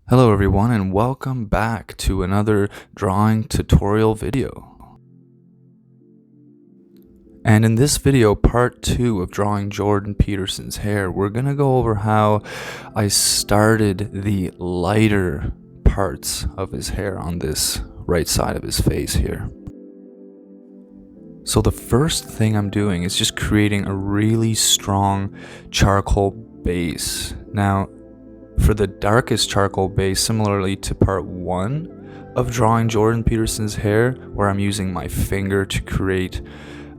Hello everyone and welcome back to another drawing tutorial video. And in this video, part 2 of drawing Jordan Peterson's hair, we're going to go over how I started the lighter parts of his hair on this right side of his face here. So the first thing I'm doing is just creating a really strong charcoal base. Now, for the darkest charcoal base, similarly to part 1 of drawing Jordan Peterson's hair, where I'm using my finger to create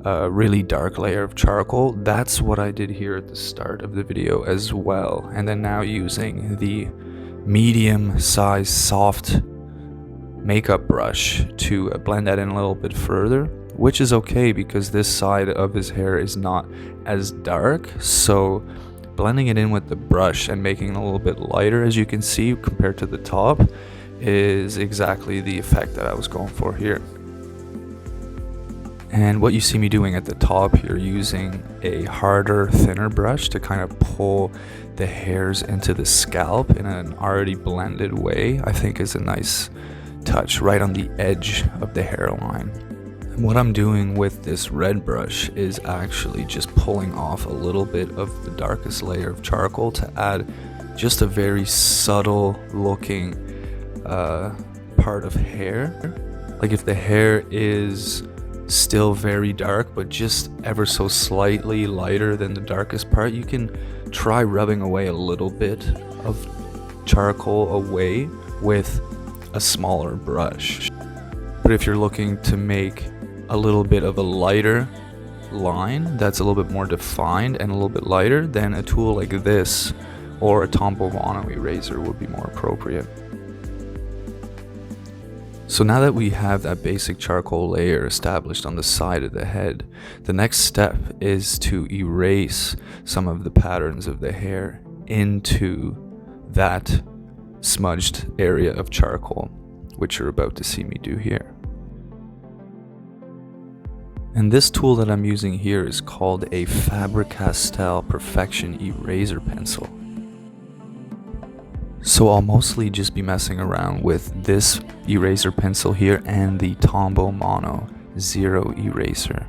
a really dark layer of charcoal, that's what I did here at the start of the video as well. And then now using the medium size soft makeup brush to blend that in a little bit further, which is okay because this side of his hair is not as dark, so blending it in with the brush and making it a little bit lighter, as you can see, compared to the top, is exactly the effect that I was going for here. And what you see me doing at the top here, using a harder, thinner brush to kind of pull the hairs into the scalp in an already blended way, I think is a nice touch right on the edge of the hairline. What I'm doing with this red brush is actually just pulling off a little bit of the darkest layer of charcoal to add just a very subtle looking part of hair. Like if the hair is still very dark but just ever so slightly lighter than the darkest part, you can try rubbing away a little bit of charcoal away with a smaller brush. But if you're looking to make a little bit of a lighter line that's a little bit more defined and a little bit lighter, then a tool like this or a Tombow eraser would be more appropriate. So now that we have that basic charcoal layer established on the side of the head, the next step is to erase some of the patterns of the hair into that smudged area of charcoal, which you're about to see me do here. And this tool that I'm using here is called a Faber-castell Perfection Eraser Pencil. So I'll mostly just be messing around with this eraser pencil here and the Tombow Mono Zero Eraser.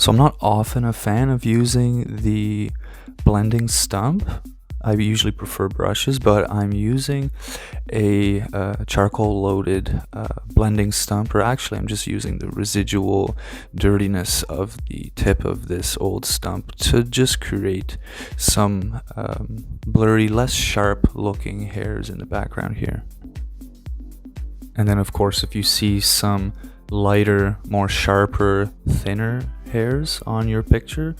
So I'm not often a fan of using the blending stump. I usually prefer brushes, but I'm using a charcoal loaded blending stump, or actually I'm just using the residual dirtiness of the tip of this old stump to just create some blurry, less sharp looking hairs in the background here. And then of course, if you see some lighter, more sharper, thinner hairs on your picture,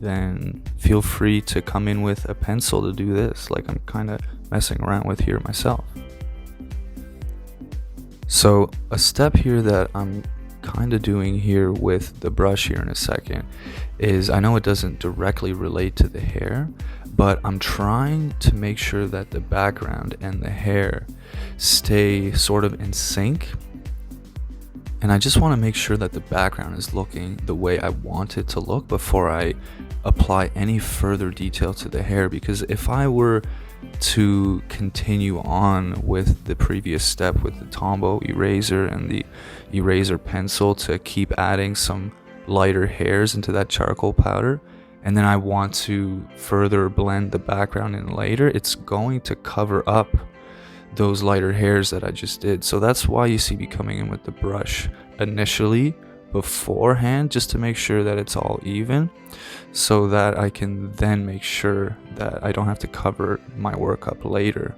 then feel free to come in with a pencil to do this, like I'm kind of messing around with here myself. So a step here that I'm kind of doing here with the brush here in a second is, I know it doesn't directly relate to the hair, but I'm trying to make sure that the background and the hair stay sort of in sync. And I just want to make sure that the background is looking the way I want it to look before I apply any further detail to the hair, because if I were to continue on with the previous step with the Tombow eraser and the eraser pencil to keep adding some lighter hairs into that charcoal powder, and then I want to further blend the background in later, it's going to cover up those lighter hairs that I just did. So that's why you see me coming in with the brush initially beforehand, just to make sure that it's all even, so that I can then make sure that I don't have to cover my work up later.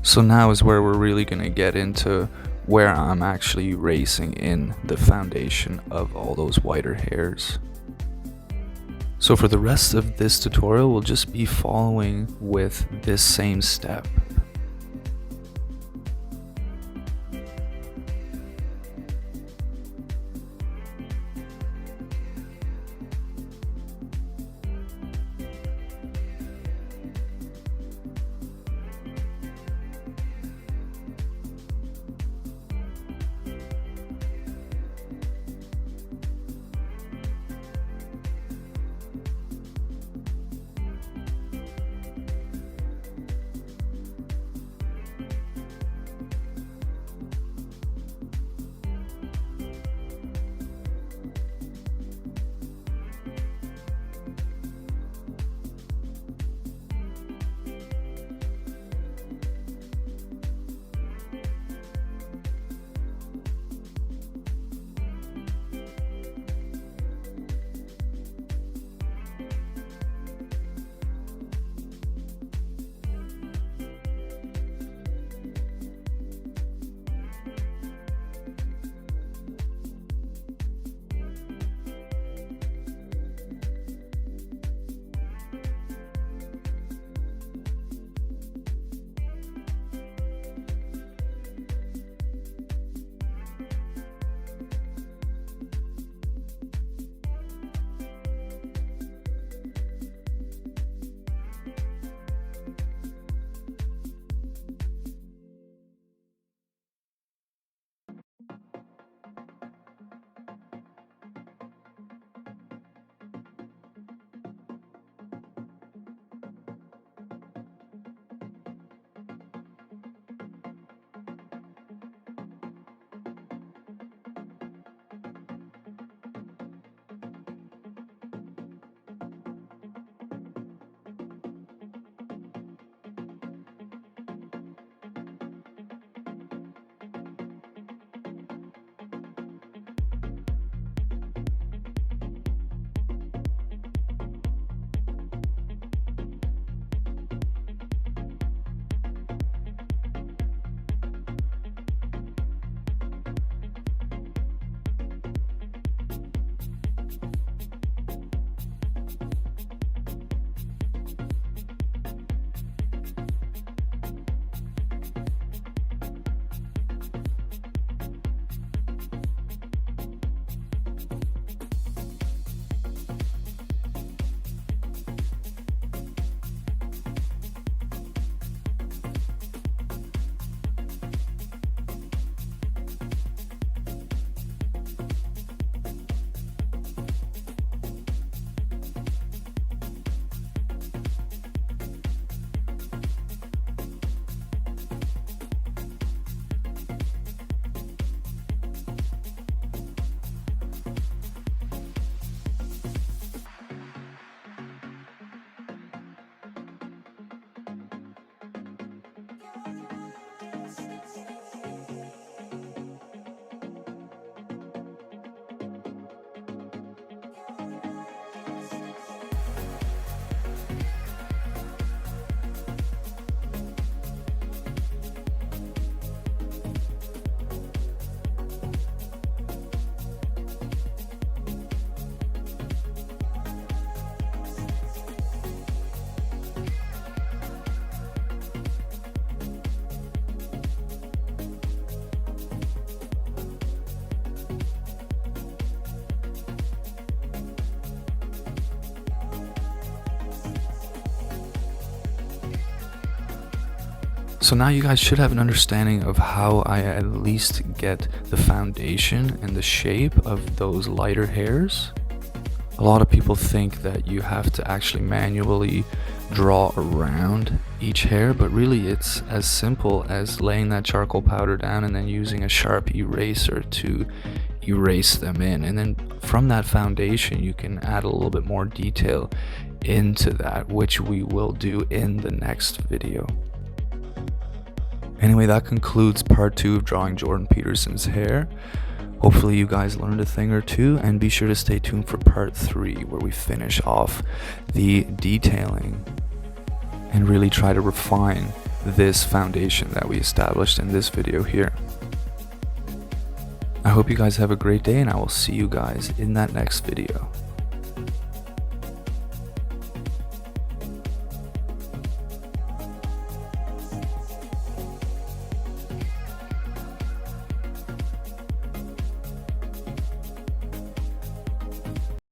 So now is where we're really going to get into where I'm actually erasing in the foundation of all those whiter hairs. So for the rest of this tutorial, we'll just be following with this same step. So now you guys should have an understanding of how I at least get the foundation and the shape of those lighter hairs. A lot of people think that you have to actually manually draw around each hair, but really it's as simple as laying that charcoal powder down and then using a sharp eraser to erase them in. And then from that foundation, you can add a little bit more detail into that, which we will do in the next video. Anyway, that concludes part 2 of drawing Jordan Peterson's hair. Hopefully you guys learned a thing or two, and be sure to stay tuned for part 3 where we finish off the detailing and really try to refine this foundation that we established in this video here. I hope you guys have a great day, and I will see you guys in that next video.